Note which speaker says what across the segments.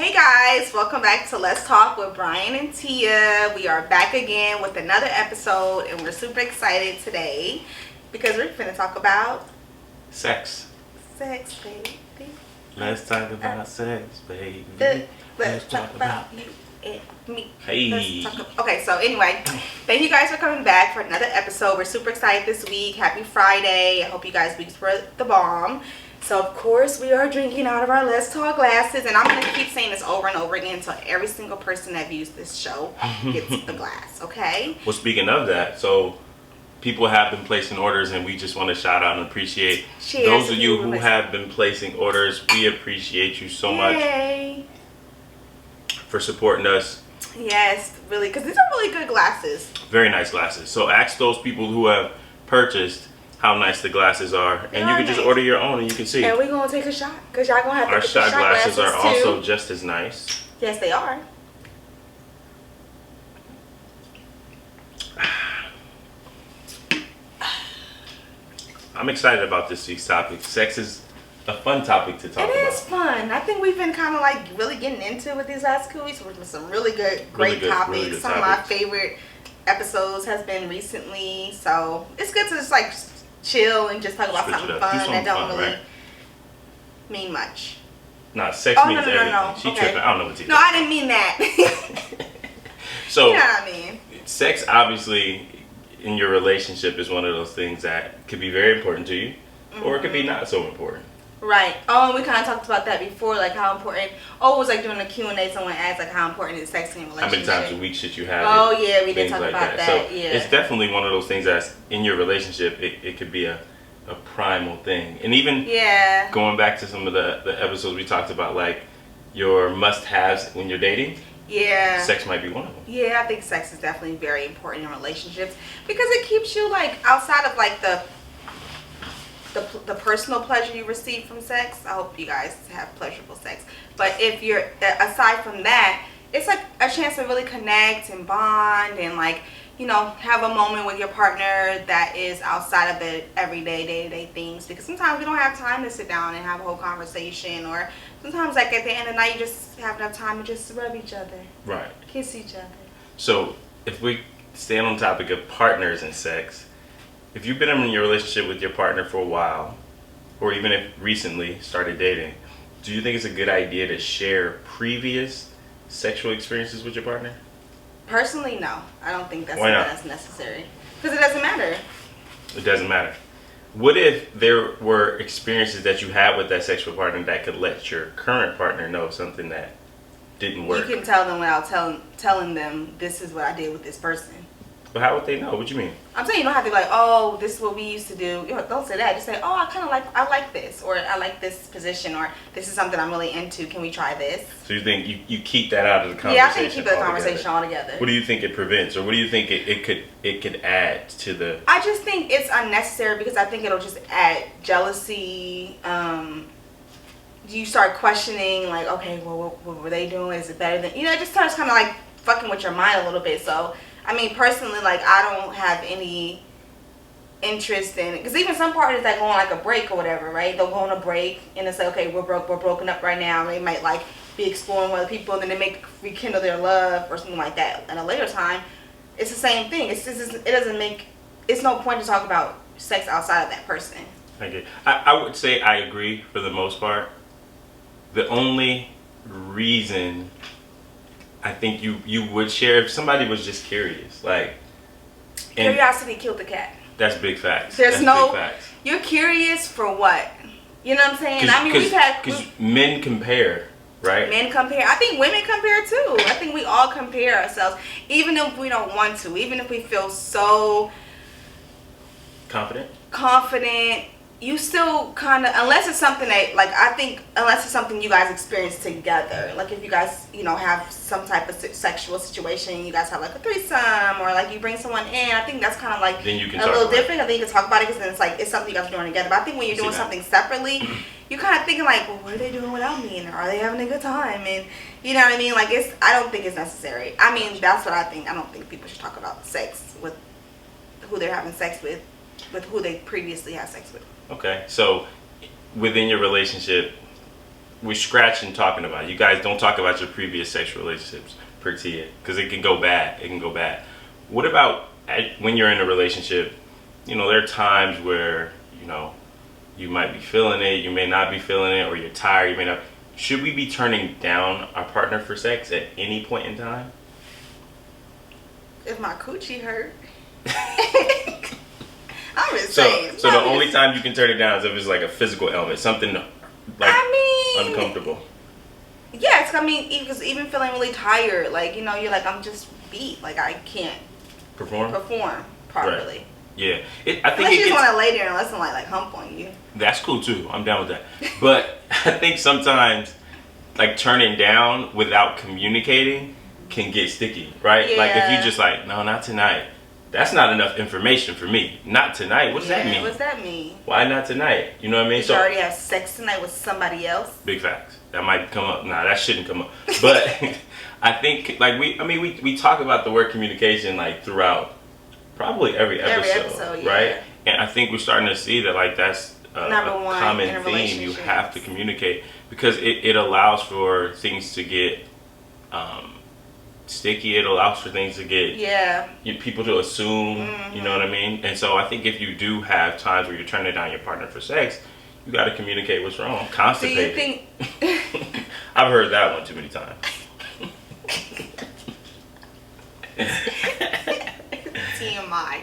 Speaker 1: Hey guys, welcome back to Let's Talk with Brian and Tia. We are back again with another episode and we're super excited today because we're going to talk about
Speaker 2: sex,
Speaker 1: baby.
Speaker 2: Let's talk about sex, baby.
Speaker 1: Let's talk about you and me.
Speaker 2: Hey.
Speaker 1: Okay, so anyway, thank you guys for coming back for another episode. We're super excited this week. Happy Friday. I hope you guys' weeks were the bomb. So, of course, we are drinking out of our Let's Talk glasses. And I'm going to keep saying this over and over again until every single person that views this show gets the glass, okay?
Speaker 2: Well, speaking of that, so people have been placing orders, and we just want to shout out and appreciate those of you who have been placing orders. We appreciate you so much for supporting us.
Speaker 1: Yes, really, because these are really good glasses.
Speaker 2: Very nice glasses. So ask those people who have purchased how nice the glasses are, and you can just order your own and you can see.
Speaker 1: And we're going to take a shot, because y'all going to have to
Speaker 2: our
Speaker 1: get
Speaker 2: shot glasses are
Speaker 1: too.
Speaker 2: also just as nice.
Speaker 1: Yes, they are.
Speaker 2: I'm excited about this week's topic. Sex is a fun topic to talk about.
Speaker 1: It is fun. I think we've been kind of like really getting into it with these last 2 weeks with some really good, great topics.
Speaker 2: Really good
Speaker 1: some of my favorite episodes has been recently, so it's good to just like chill and just talk about something fun that don't really mean much.
Speaker 2: Nah, sex means everything.
Speaker 1: No.
Speaker 2: She tripping. I don't know what you.
Speaker 1: No, I didn't mean that.
Speaker 2: So,
Speaker 1: you know what I mean.
Speaker 2: Sex, obviously, in your relationship is one of those things that could be very important to you, or it could be not so important.
Speaker 1: Right. Oh, and we kind of talked about that before, like how important. Oh, it was like doing a Q&A. Someone asked like how important is sex in a relationship.
Speaker 2: How many times a week should you have?
Speaker 1: Oh yeah, we did talk
Speaker 2: like
Speaker 1: about that.
Speaker 2: So
Speaker 1: yeah,
Speaker 2: it's definitely one of those things that's in your relationship. It could be a primal thing, and even going back to some of the episodes we talked about, like your must-haves when you're dating.
Speaker 1: Yeah.
Speaker 2: Sex might be one of them.
Speaker 1: Yeah, I think sex is definitely very important in relationships because it keeps you like outside of like the personal pleasure you receive from sex. I hope you guys have pleasurable sex. But if you're aside from that, it's like a chance to really connect and bond and like, you know, have a moment with your partner that is outside of the everyday day-to-day things, because sometimes we don't have time to sit down and have a whole conversation, or sometimes like at the end of the night you just have enough time to just rub each other,
Speaker 2: right,
Speaker 1: kiss each other.
Speaker 2: So if we stay on the topic of partners and sex, if you've been in your relationship with your partner for a while, or even if recently started dating, do you think it's a good idea to share previous sexual experiences with your partner?
Speaker 1: Personally, no. I don't think that's necessary. Because it doesn't matter.
Speaker 2: It doesn't matter. What if there were experiences that you had with that sexual partner that could let your current partner know something that didn't work?
Speaker 1: You can tell them without telling them this is what I did with this person.
Speaker 2: But how would they know? What do you mean?
Speaker 1: I'm saying you don't have to be like, oh, this is what we used to do. You know, don't say that. Just say, oh, I like this, or I like this position, or this is something I'm really into. Can we try this?
Speaker 2: So you think you keep that out of the conversation?
Speaker 1: Yeah, I think keep the conversation altogether.
Speaker 2: What do you think it prevents, or what do you think it could add to the?
Speaker 1: I just think it's unnecessary because I think it'll just add jealousy. You start questioning, like, okay, well, what were they doing? Is it better than, it just starts kind of like fucking with your mind a little bit. So. I mean, personally, like, I don't have any interest in it. Because even some parties that go on, like, a break or whatever, right? They'll go on a break, and it's like, okay, we're broken up right now. And they might, like, be exploring with other people, and then they make rekindle their love or something like that at a later time. It's the same thing. It's just, it doesn't make, it's no point to talk about sex outside of that person.
Speaker 2: Okay. I would say I agree for the most part. The only reason I think you would share if somebody was just curious, like,
Speaker 1: curiosity killed the cat.
Speaker 2: That's big facts.
Speaker 1: Big facts. You're curious for what? You know what I'm saying? I mean, because
Speaker 2: men compare, right?
Speaker 1: Men compare. I think women compare too. I think we all compare ourselves, even if we don't want to, even if we feel so
Speaker 2: confident.
Speaker 1: You still kind of, unless it's something that, like, I think, unless it's something you guys experience together, like if you guys, have some type of sexual situation, you guys have like a threesome, or like you bring someone in, I think that's kind of like
Speaker 2: then you can
Speaker 1: a little different. I think you can talk about it because then it's like, it's something you guys are doing together. But I think when you're doing something separately, you're kind of thinking like, well, what are they doing without me? And are they having a good time? And you know what I mean? Like, I don't think it's necessary. I mean, that's what I think. I don't think people should talk about sex with who they're having sex with who they previously had sex with.
Speaker 2: Okay, so within your relationship, we're scratching talking about it. You guys don't talk about your previous sexual relationships per se, because it can go bad. It can go bad. What about when you're in a relationship? You know, there are times where, you know, you might be feeling it, you may not be feeling it, or you're tired, you may not. Should we be turning down our partner for sex at any point in time?
Speaker 1: If my coochie hurt. I'm just saying.
Speaker 2: So the only time you can turn it down is if it's like a physical ailment, something like uncomfortable.
Speaker 1: Yes, I mean, because even feeling really tired, like, you know, you're like, I'm just beat, like I can't
Speaker 2: perform
Speaker 1: properly.
Speaker 2: Right. Yeah, I think
Speaker 1: unless you just want to lay there and let someone like hump on you.
Speaker 2: That's cool too. I'm down with that. But I think sometimes, like, turning down without communicating can get sticky, right?
Speaker 1: Yeah.
Speaker 2: Like if you just like, no, not tonight. That's not enough information for me. Not tonight. What does that mean?
Speaker 1: What's that mean?
Speaker 2: Why not tonight? You know what I mean?
Speaker 1: Did you already have sex tonight with somebody else?
Speaker 2: Big facts. That might come up. Nah, that shouldn't come up. But I think like we talk about the word communication like throughout probably every episode,
Speaker 1: yeah.
Speaker 2: right? And I think we're starting to see that like that's a common theme. You have to communicate because it allows for things to get sticky. It allows for things to get people to assume. You know what I mean? And so I think if you do have times where you're turning down your partner for sex, you got to communicate what's wrong. Constipated.
Speaker 1: Do you think?
Speaker 2: I've heard that one too many times.
Speaker 1: TMI.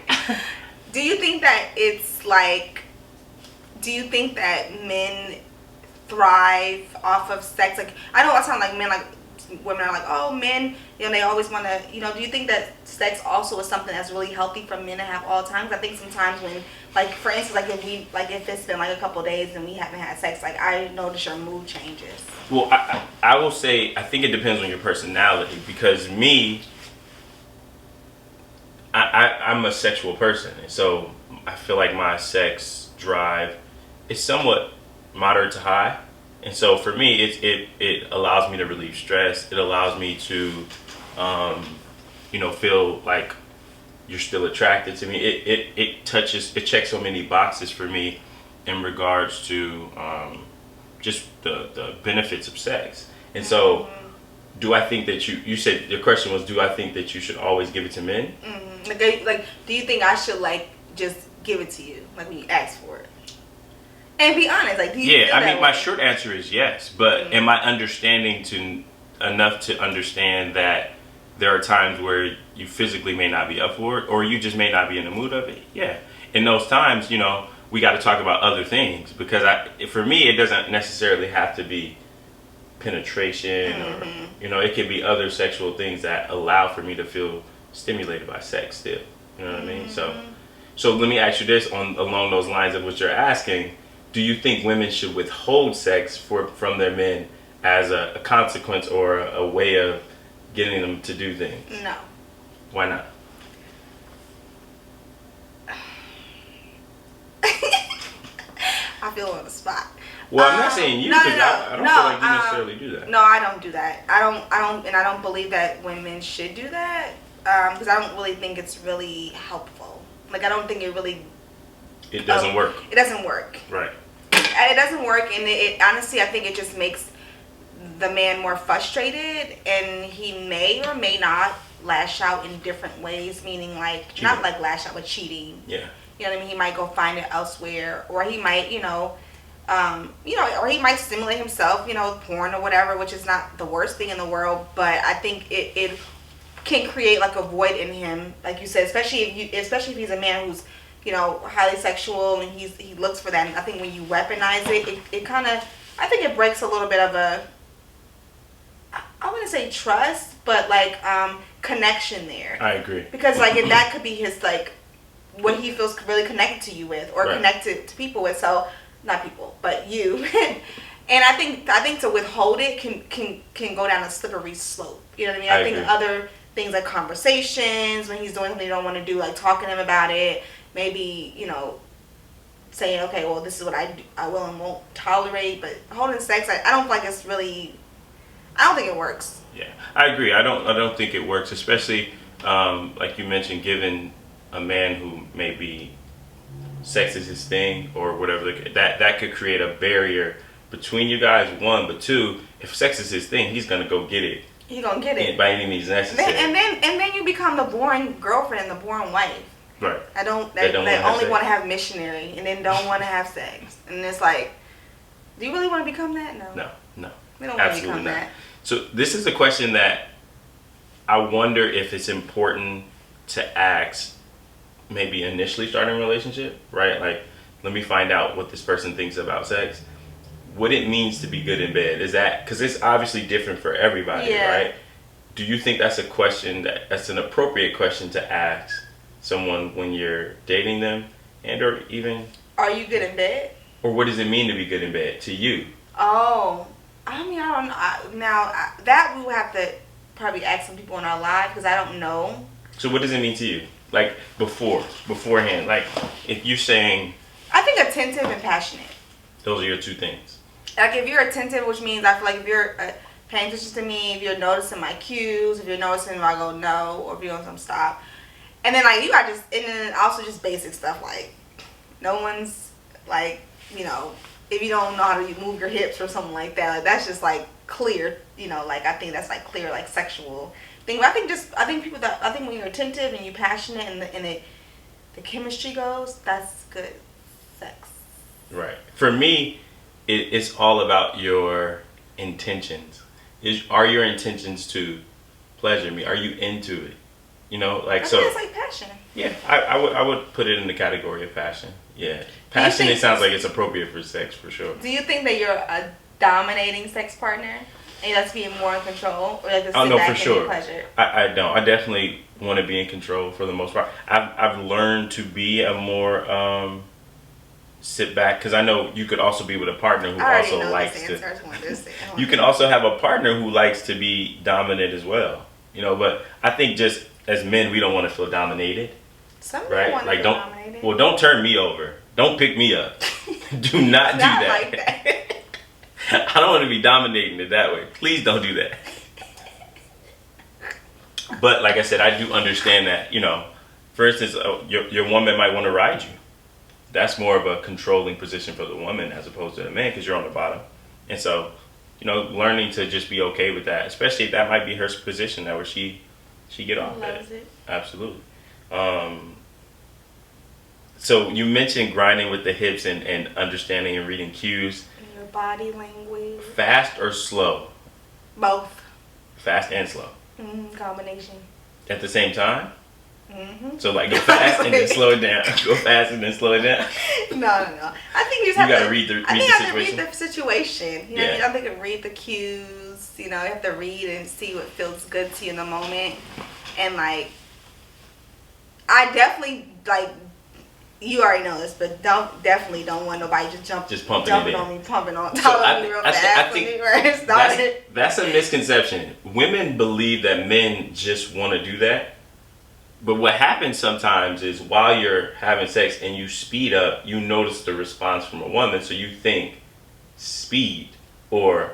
Speaker 1: Do you think that it's like? Do you think that men thrive off of sex? Like, I know it sounds like men, like women are like, oh, men, you know, they always want to, you know. Do you think that sex also is something that's really healthy for men to have all times? I think sometimes when, like, for instance, like if it's been like a couple of days and we haven't had sex, like I notice your mood changes.
Speaker 2: Well, I will say I think it depends on your personality because me, I'm a sexual person, and so I feel like my sex drive is somewhat moderate to high. And so for me, it allows me to relieve stress. It allows me to, you know, feel like you're still attracted to me. It checks so many boxes for me in regards to just the benefits of sex. And so, do I think that you said your question was, do I think that you should always give it to men?
Speaker 1: Like, do you think I should like just give it to you, like when you ask for it? And be honest, like, do you feel
Speaker 2: I mean,
Speaker 1: that
Speaker 2: my
Speaker 1: way?
Speaker 2: short answer is yes. But am I understanding enough to understand that there are times where you physically may not be up for it, or you just may not be in the mood of it? Yeah. In those times, you know, we got to talk about other things because for me, it doesn't necessarily have to be penetration or, you know, it could be other sexual things that allow for me to feel stimulated by sex still. You know what I mean? So let me ask you this along those lines of what you're asking. Do you think women should withhold sex from their men as a consequence or a way of getting them to do things?
Speaker 1: No.
Speaker 2: Why not?
Speaker 1: I feel on the spot.
Speaker 2: Well, I'm not saying you because I don't feel like you necessarily do that.
Speaker 1: No, I don't do that. I don't believe that women should do that because I don't really think it's really helpful. Like, I don't think it really.
Speaker 2: It doesn't work.
Speaker 1: It doesn't work.
Speaker 2: Right.
Speaker 1: It doesn't work, and it honestly, I think it just makes the man more frustrated, and he may or may not lash out in different ways. Meaning, like,
Speaker 2: cheating.
Speaker 1: not like lash out, but cheating.
Speaker 2: Yeah.
Speaker 1: You know what I mean? He might go find it elsewhere, or he might, or he might stimulate himself, you know, with porn or whatever, which is not the worst thing in the world. But I think it can create like a void in him, like you said, especially if he's a man who's, you know, highly sexual and he looks for that. And I think when you weaponize it kind of, I think it breaks a little bit of a, I wouldn't say trust, but like connection there.
Speaker 2: I agree.
Speaker 1: Because like if that could be his like what he feels really connected to you with, or connected to people with. So not people, but you. And I think to withhold it can go down a slippery slope. You know what I mean? I think
Speaker 2: agree.
Speaker 1: other things like conversations when he's doing something you don't want to do, like talking to him about it. Maybe, you know, saying, okay, well, this is what I will and won't tolerate. But holding sex, I don't feel like it's really. I don't think it works.
Speaker 2: Yeah, I agree. I don't think it works, especially like you mentioned, given a man who maybe sex is his thing or whatever. That could create a barrier between you guys, one, but two, if sex is his thing, he's gonna go get it.
Speaker 1: He gonna get it
Speaker 2: by any means necessary.
Speaker 1: And then you become the boring girlfriend and the boring wife.
Speaker 2: Right.
Speaker 1: That
Speaker 2: don't
Speaker 1: only want to have missionary and then don't want to have sex. And it's like, do you really want to become that? No.
Speaker 2: No.
Speaker 1: We don't want to
Speaker 2: Absolutely
Speaker 1: become
Speaker 2: not.
Speaker 1: that.
Speaker 2: So this is a question that I wonder if it's important to ask maybe initially starting a relationship, right? Like, let me find out what this person thinks about sex. What it means to be good in bed. Is that, because it's obviously different for everybody, right? Do you think that's a question that's an appropriate question to ask someone when you're dating them, and or even,
Speaker 1: are you good in bed?
Speaker 2: Or what does it mean to be good in bed to you?
Speaker 1: Oh, I mean, I don't know. That we would have to probably ask some people in our lives because I don't know.
Speaker 2: So what does it mean to you? Like beforehand, like if you're saying,
Speaker 1: I think attentive and passionate.
Speaker 2: Those are your two things.
Speaker 1: Like if you're attentive, which means I feel like if you're paying attention to me, if you're noticing my cues, if you're noticing if I go no, or if you're doing some stop. And then like you got and then also just basic stuff like no one's like, you know, if you don't know how to move your hips or something like that, like that's just like clear, you know, like I think that's like clear like sexual thing. But I think when you're attentive and you're passionate and the chemistry goes, that's good sex.
Speaker 2: Right. For me, it's all about your intentions. Are your intentions to pleasure me? Are you into it? You know, like
Speaker 1: I
Speaker 2: so.
Speaker 1: think it's like passion.
Speaker 2: Yeah, I would put it in the category of passion. Yeah, passion. It sounds like it's appropriate for sex for sure.
Speaker 1: Do you think that you're a dominating sex partner and you like to be more in control, or like to sit
Speaker 2: no,
Speaker 1: back
Speaker 2: for
Speaker 1: and
Speaker 2: sure.
Speaker 1: get pleasure?
Speaker 2: I don't. I definitely want to be in control for the most part. I've learned to be a more sit back, because I know you could also be with a partner who also likes to. You can also have a partner who likes to be dominant as well. You know, but I think just as men, we don't want to feel dominated.
Speaker 1: Some
Speaker 2: right?
Speaker 1: want to
Speaker 2: like
Speaker 1: feel
Speaker 2: don't.
Speaker 1: dominated.
Speaker 2: Well, don't turn me over. Don't pick me up. Do not do that.
Speaker 1: Like that.
Speaker 2: I don't want to be dominating it that way. Please don't do that. But like I said, I do understand that, you know, for instance, your woman might want to ride you. That's more of a controlling position for the woman as opposed to the man, because you're on the bottom. And so, you know, learning to just be okay with that, especially if that might be her position that where she get off at it. Absolutely. So you mentioned grinding with the hips and understanding and reading cues.
Speaker 1: And your body language.
Speaker 2: Fast or slow?
Speaker 1: Both.
Speaker 2: Fast and slow.
Speaker 1: Combination.
Speaker 2: At the same time?
Speaker 1: Mm-hmm.
Speaker 2: So like go fast and then slow it down. Go fast and then slow it down.
Speaker 1: No. I think you just
Speaker 2: have to read the situation.
Speaker 1: You have to read the situation. You know,
Speaker 2: Yeah.
Speaker 1: I think you have to read the cues. You know, you have to read and see what feels good to you in the moment. And like, I definitely like. You already know this, but definitely don't want nobody just pumping on me, pumping on top of me real fast.
Speaker 2: I think that's a misconception. Women believe that men just want to do that, but what happens sometimes is while you're having sex and you speed up, you notice the response from a woman, so you think speed or,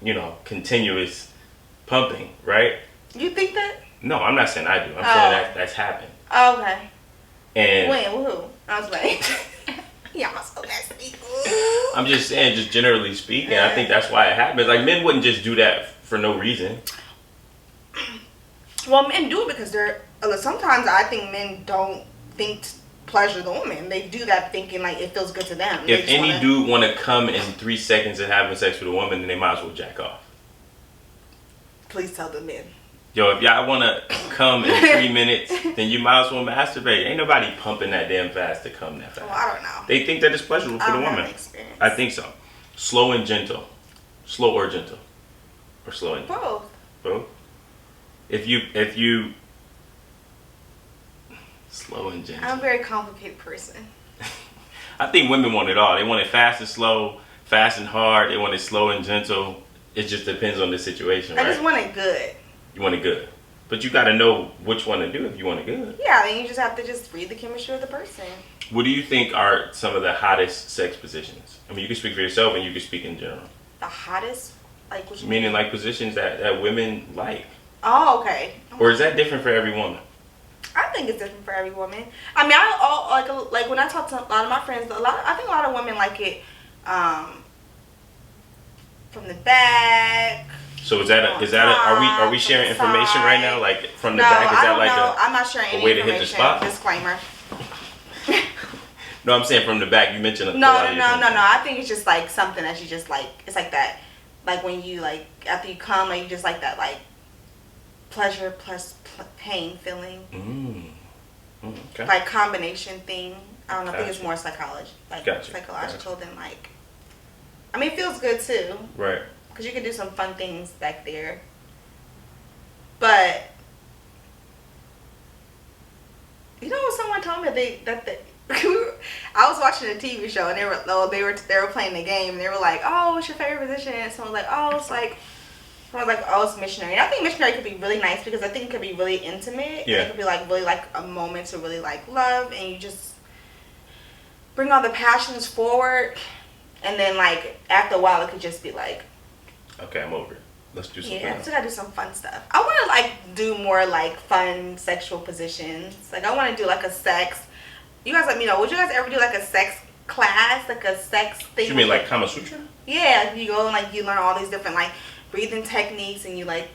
Speaker 2: you know, continuous pumping, right?
Speaker 1: You think that?
Speaker 2: No, I'm not saying I do. I'm saying that's happened.
Speaker 1: Oh, okay.
Speaker 2: And
Speaker 1: when? Who? I was like, yeah, I'm so nasty.
Speaker 2: I'm just saying, just generally speaking, I think that's why it happens. Like, men wouldn't just do that for no reason.
Speaker 1: Well, men do it because sometimes I think men don't think to pleasure the woman. They do that thinking like it feels good to them.
Speaker 2: If any dude want to come in 3 seconds of having sex with a woman, then they might as well jack off.
Speaker 1: Please tell the men.
Speaker 2: Yo, if y'all want to come in 3 minutes, then you might as well masturbate. Ain't nobody pumping that damn fast to come that fast.
Speaker 1: Well, I don't know.
Speaker 2: They think that it's pleasurable for the woman. I think so. Slow and gentle. Slow or gentle. Or slow and gentle.
Speaker 1: Both.
Speaker 2: If you slow and gentle.
Speaker 1: I'm a very complicated person.
Speaker 2: I think women want it all. They want it fast and slow, fast and hard. They want it slow and gentle. It just depends on the situation, right?
Speaker 1: I just want it good.
Speaker 2: You want it good. But you got to know which one to do if you want it good.
Speaker 1: Yeah, then you just have to just read the chemistry of the person.
Speaker 2: What do you think are some of the hottest sex positions? I mean, you can speak for yourself and you can speak in general.
Speaker 1: The hottest? Like what you
Speaker 2: meaning
Speaker 1: mean?
Speaker 2: like positions that women like.
Speaker 1: Oh, okay.
Speaker 2: Or is that different for every woman?
Speaker 1: I think it's different for every woman. I mean, like when I talk to a lot of my friends, I think a lot of women like it from the back.
Speaker 2: So are we sharing information right now? Like from the
Speaker 1: No,
Speaker 2: back, is
Speaker 1: I
Speaker 2: that
Speaker 1: don't
Speaker 2: like
Speaker 1: know. I'm not sharing
Speaker 2: a
Speaker 1: any
Speaker 2: way to hit the
Speaker 1: information.
Speaker 2: spot?
Speaker 1: Disclaimer.
Speaker 2: No, I'm saying from the back. You mentioned
Speaker 1: No. I think it's just like something that you just like. It's like that, like when you like after you come, like you just like that like pleasure plus pain feeling,
Speaker 2: Okay.
Speaker 1: like combination thing. I don't know. I think it's
Speaker 2: Gotcha.
Speaker 1: more psychology, like
Speaker 2: Gotcha.
Speaker 1: psychological than like. I mean, it feels good too.
Speaker 2: Right.
Speaker 1: Because you can do some fun things back there. But you know what someone told me I was watching a TV show and they were playing the game and they were like, "Oh, what's your favorite position?" And someone was like, "Oh, it's missionary." And I think missionary could be really nice because I think it could be really intimate.
Speaker 2: Yeah.
Speaker 1: And it could be like really like a moment to really like love and you just bring all the passions forward. And then like after a while it could just be like,
Speaker 2: Okay, I'm over it. Let's do something
Speaker 1: yeah, I
Speaker 2: else.
Speaker 1: still gotta do some fun stuff. I want to like do more like fun sexual positions. Like I want to do like a sex. You guys let me know. Would you guys ever do like a sex class, like a sex thing?
Speaker 2: You mean like Kama Sutra?
Speaker 1: Yeah, like you go and like you learn all these different like breathing techniques and you like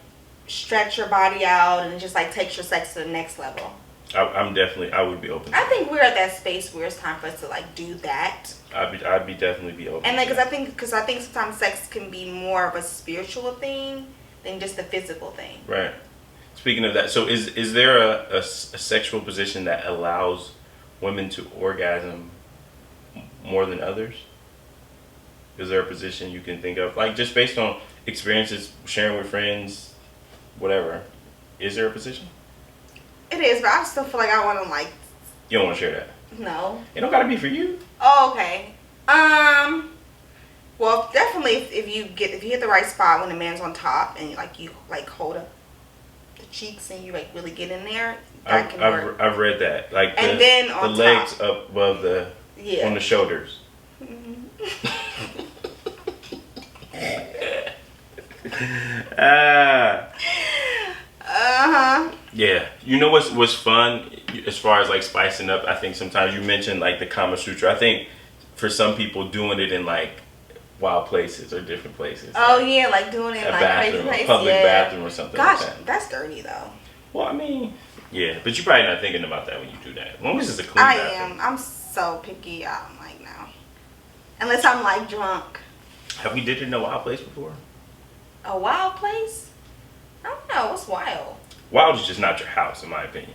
Speaker 1: stretch your body out and it just like takes your sex to the next level.
Speaker 2: I would be open.
Speaker 1: I think we're at that space where it's time for us to like do that.
Speaker 2: I'd be definitely be open.
Speaker 1: And like,
Speaker 2: to
Speaker 1: because I think sometimes sex can be more of a spiritual thing than just a physical thing.
Speaker 2: Right. Speaking of that, so is there a sexual position that allows women to orgasm more than others? Is there a position you can think of, like just based on experiences, sharing with friends, whatever? Is there a position?
Speaker 1: It is, but I still feel like I want to like.
Speaker 2: You don't want to share that.
Speaker 1: No.
Speaker 2: It don't gotta be for you.
Speaker 1: Oh, okay. Well, definitely if you hit the right spot when the man's on top and you hold up the cheeks and you like really get in there, that can work.
Speaker 2: I've read that. Like
Speaker 1: And then
Speaker 2: the
Speaker 1: on
Speaker 2: legs
Speaker 1: top.
Speaker 2: up above the on the shoulders. Yeah. You know what's fun as far as like spicing up? I think sometimes you mentioned like the Kama Sutra. I think for some people doing it in like wild places or different places.
Speaker 1: Oh
Speaker 2: like
Speaker 1: yeah, like doing it
Speaker 2: a
Speaker 1: in like
Speaker 2: bathroom,
Speaker 1: crazy
Speaker 2: a
Speaker 1: places.
Speaker 2: public
Speaker 1: Yeah.
Speaker 2: bathroom or something
Speaker 1: Gosh,
Speaker 2: like that.
Speaker 1: that's dirty though.
Speaker 2: Well, I mean, yeah, but you're probably not thinking about that when you do that. As long as it's a clean
Speaker 1: I
Speaker 2: bathroom.
Speaker 1: am. I'm so picky. I'm like no. Unless I'm like drunk.
Speaker 2: Have we did it in a wild place before?
Speaker 1: A wild place? I don't know. What's wild?
Speaker 2: Wild is just not your house, in my opinion.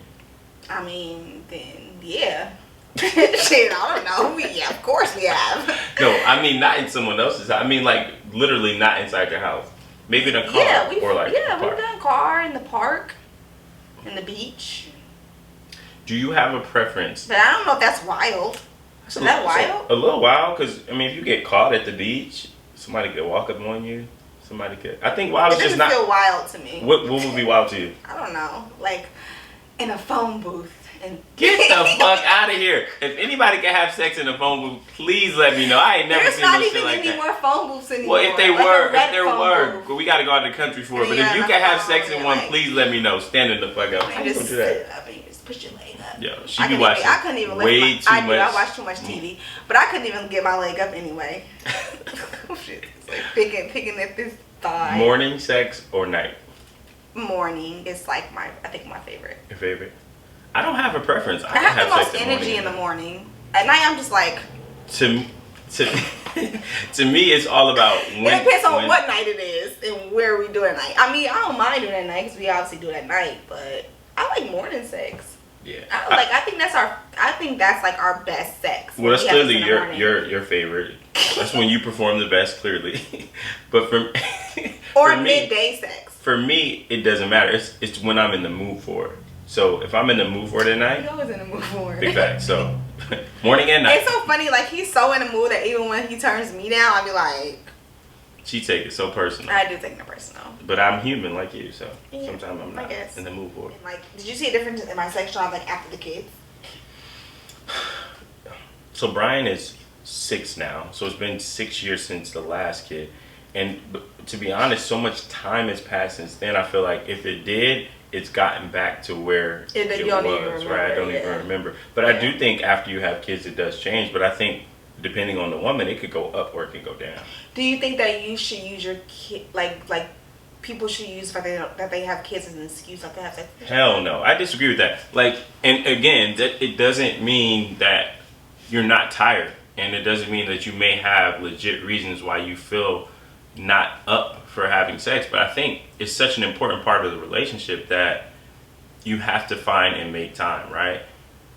Speaker 1: I mean, then yeah. Shit, I don't know. Yeah, of course we have.
Speaker 2: No, I mean not in someone else's house. I mean like literally not inside your house. Maybe in a car or like a
Speaker 1: we've
Speaker 2: park.
Speaker 1: done car in the park, in the beach.
Speaker 2: Do you have a preference?
Speaker 1: But I don't know if that's wild. Is that wild?
Speaker 2: A little wild, because I mean, if you get caught at the beach, somebody could walk up on you. Somebody could. I think wild
Speaker 1: It
Speaker 2: is just
Speaker 1: doesn't
Speaker 2: not.
Speaker 1: feel wild to me.
Speaker 2: What would be wild to you?
Speaker 1: I don't know. Like in a phone booth. And
Speaker 2: Get the fuck out of here! If anybody can have sex in a phone booth, please let me know. I ain't never
Speaker 1: There's
Speaker 2: seen
Speaker 1: not
Speaker 2: no
Speaker 1: even
Speaker 2: shit like
Speaker 1: any
Speaker 2: that.
Speaker 1: more phone booths anymore.
Speaker 2: Well, if they
Speaker 1: Like a
Speaker 2: were,
Speaker 1: red
Speaker 2: if there
Speaker 1: phone
Speaker 2: were,
Speaker 1: booth.
Speaker 2: we got to go out of the country for it. But
Speaker 1: Yeah,
Speaker 2: if you
Speaker 1: on
Speaker 2: can
Speaker 1: the
Speaker 2: have
Speaker 1: phone,
Speaker 2: sex in
Speaker 1: yeah,
Speaker 2: one,
Speaker 1: like-
Speaker 2: please let me know. Standing the fuck up. How
Speaker 1: And
Speaker 2: you
Speaker 1: just
Speaker 2: gonna do that?
Speaker 1: sit up and you just push your leg up.
Speaker 2: Yo, she
Speaker 1: I
Speaker 2: be
Speaker 1: couldn't
Speaker 2: watching
Speaker 1: even, I couldn't even lift
Speaker 2: way
Speaker 1: my,
Speaker 2: too
Speaker 1: I do.
Speaker 2: much.
Speaker 1: I watch too much TV, but I couldn't even get my leg up anyway. Oh, shit. It's like picking at this thigh.
Speaker 2: Morning sex or night?
Speaker 1: Morning is like I think my favorite.
Speaker 2: Your favorite? I don't have a preference. I
Speaker 1: I
Speaker 2: can
Speaker 1: have the
Speaker 2: have
Speaker 1: most
Speaker 2: sex
Speaker 1: energy in the morning. At night, I'm just like.
Speaker 2: To me, it's all about when.
Speaker 1: It depends on
Speaker 2: when-
Speaker 1: what night it is and where we do it at night. I mean, I don't mind doing it at night because we obviously do it at night, but I like morning sex.
Speaker 2: Yeah.
Speaker 1: I think that's like our best sex.
Speaker 2: Well, that's
Speaker 1: We have sex
Speaker 2: clearly
Speaker 1: in the morning.
Speaker 2: your favorite. That's when you perform the best, clearly. But
Speaker 1: or
Speaker 2: for me,
Speaker 1: midday sex.
Speaker 2: For me, it doesn't matter. It's when I'm in the mood for it. So if I'm in the mood for it at night,
Speaker 1: He always in the mood for it.
Speaker 2: big fact. So morning and night.
Speaker 1: It's so funny. Like he's so in the mood that even when he turns me down, I be like,
Speaker 2: She take it so personal.
Speaker 1: I do take it personal.
Speaker 2: But I'm human like you, so
Speaker 1: Yeah,
Speaker 2: sometimes I'm
Speaker 1: I
Speaker 2: not
Speaker 1: guess.
Speaker 2: in the mood for it.
Speaker 1: And like, did you see a difference in my sex drive like after the kids?
Speaker 2: So Brian is 6 now, so it's been 6 years since the last kid. And to be honest, so much time has passed since then. I feel like if it did, it's gotten back to where it
Speaker 1: you don't even
Speaker 2: was, right? I don't
Speaker 1: remember,
Speaker 2: even
Speaker 1: yeah.
Speaker 2: remember. But I do think after you have kids, it does change. But I think depending on the woman, it could go up or it could go down.
Speaker 1: Do you think that you should use your kid, like people should use that they have kids as an excuse not to have sex?
Speaker 2: Hell no, I disagree with that. Like, and again, that it doesn't mean that you're not tired, and it doesn't mean that you may have legit reasons why you feel not up for having sex. But I think it's such an important part of the relationship that you have to find and make time, right?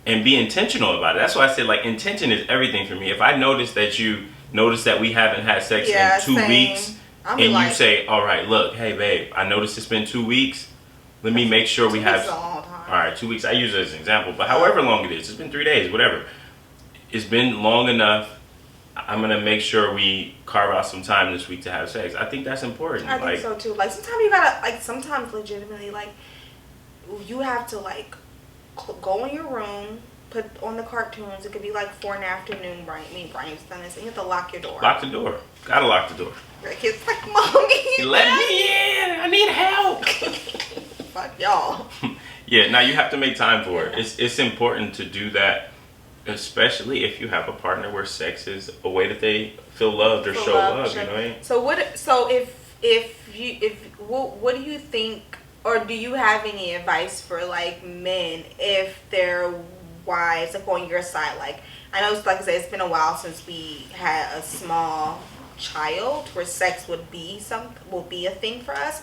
Speaker 2: And be intentional about it. That's why I said, like, intention is everything for me. If I notice that you notice that we haven't had sex in 2 weeks, and you say, all right, look, hey babe, I noticed it's been 2 weeks. Let me make sure we have. All right, 2 weeks. I use it as an example, but however long it is, it's been 3 days, whatever. It's been long enough. I'm gonna make sure we carve out some time this week to have sex. I think that's important.
Speaker 1: I think so too. Like sometimes you gotta, like sometimes legitimately, like you have to like go in your room, put on the cartoons. It could be like 4 PM, Brian. Brian's done this, and you have to lock your door.
Speaker 2: Lock the door. Gotta lock the door.
Speaker 1: Your kid's like, Mommy,
Speaker 2: let me in. I need help.
Speaker 1: Fuck y'all.
Speaker 2: Yeah. Now you have to make time for it. It's important to do that. Especially if you have a partner where sex is a way that they feel loved or show love, you know what I mean?
Speaker 1: So what do you think, or do you have any advice for like men if their wives, like on your side, like I know it's like I said, it's been a while since we had a small child where sex would be a thing for us,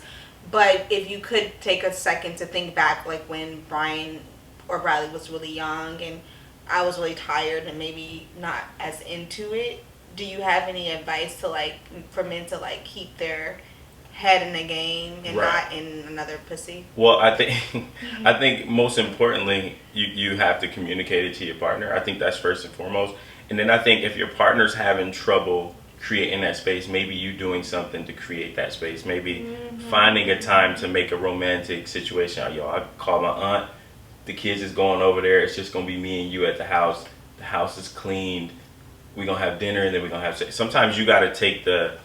Speaker 1: but if you could take a second to think back, like when Brian or Bradley was really young and I was really tired and maybe not as into it. Do you have any advice to like for men to like keep their head in the game and not in another pussy?
Speaker 2: Well, I think most importantly, you have to communicate it to your partner. I think that's first and foremost. And then I think if your partner's having trouble creating that space, maybe you doing something to create that space. Maybe finding a time to make a romantic situation. Yo, I call my aunt. The kids is going over there. It's just going to be me and you at the house. The house is cleaned. We're going to have dinner and then we're going to have sex. Sometimes you got to take the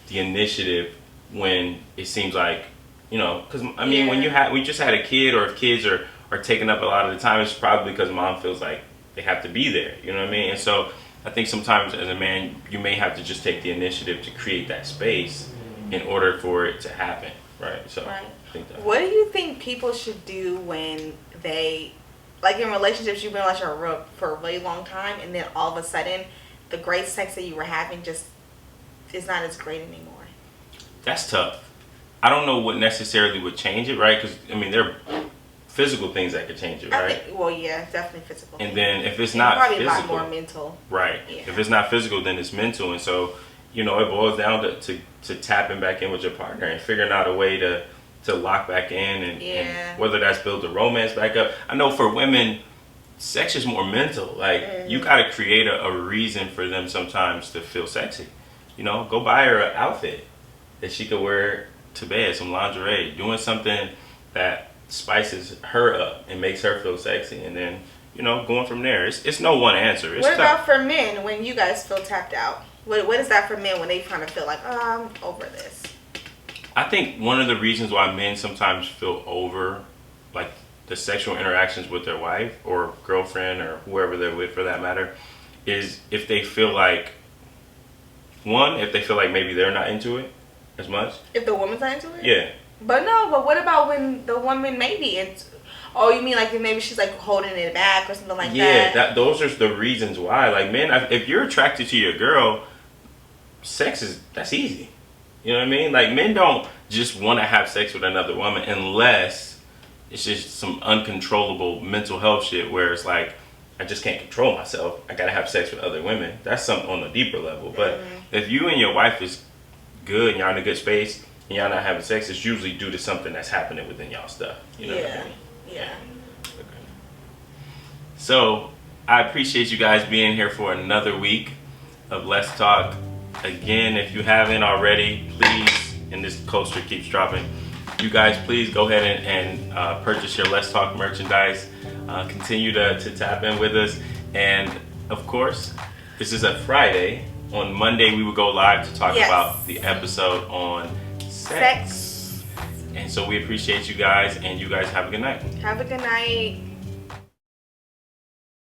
Speaker 2: initiative when it seems like, you know, because, I mean, when we just had a kid, or if kids are taking up a lot of the time, it's probably because mom feels like they have to be there. You know what I mean? And so I think sometimes as a man, you may have to just take the initiative to create that space in order for it to happen. Right. So I think that.
Speaker 1: What do you think people should do when they, like in relationships, you've been in a relationship for a really long time, and then all of a sudden, the great sex that you were having just is not as great anymore?
Speaker 2: That's tough. I don't know what necessarily would change it, right? Because I mean, there are physical things that could change it, right?
Speaker 1: Definitely physical.
Speaker 2: And then if it's not
Speaker 1: probably
Speaker 2: physical,
Speaker 1: a lot more mental.
Speaker 2: Right. Yeah. If it's not physical, then it's mental, and so you know it boils down to tapping back in with your partner and figuring out a way to lock back in and whether that's build the romance back up. I know for women, sex is more mental. Like you got to create a reason for them sometimes to feel sexy. You know, go buy her an outfit that she could wear to bed, some lingerie, doing something that spices her up and makes her feel sexy, and then you know going from there. It's no one answer. It's
Speaker 1: what about for men when you guys feel tapped out? What is that for men when they kind of feel like, oh, I'm over this?
Speaker 2: I think one of the reasons why men sometimes feel over, like the sexual interactions with their wife or girlfriend or whoever they're with for that matter, is if they feel like, if they feel like maybe they're not into it as much.
Speaker 1: If the woman's not into it?
Speaker 2: Yeah.
Speaker 1: But what about when the woman maybe it's, oh, you mean like maybe she's like holding it back or something like that?
Speaker 2: Yeah, those are the reasons why. Like men, if you're attracted to your girl, that's easy. You know what I mean? Like men don't just want to have sex with another woman unless it's just some uncontrollable mental health shit where it's like, I just can't control myself. I gotta have sex with other women. That's something on a deeper level. But if you and your wife is good and y'all in a good space and y'all not having sex, it's usually due to something that's happening within y'all stuff. You know what I mean?
Speaker 1: Yeah.
Speaker 2: Okay. So I appreciate you guys being here for another week of Let's Talk. Again, if you haven't already, please, and this coaster keeps dropping, you guys please go ahead and purchase your Let's Talk merchandise. Continue to tap in with us. And of course, this is a Friday. On Monday, we will go live to talk about the episode on sex. And so we appreciate you guys, and you guys have a good night.
Speaker 1: Have a good night.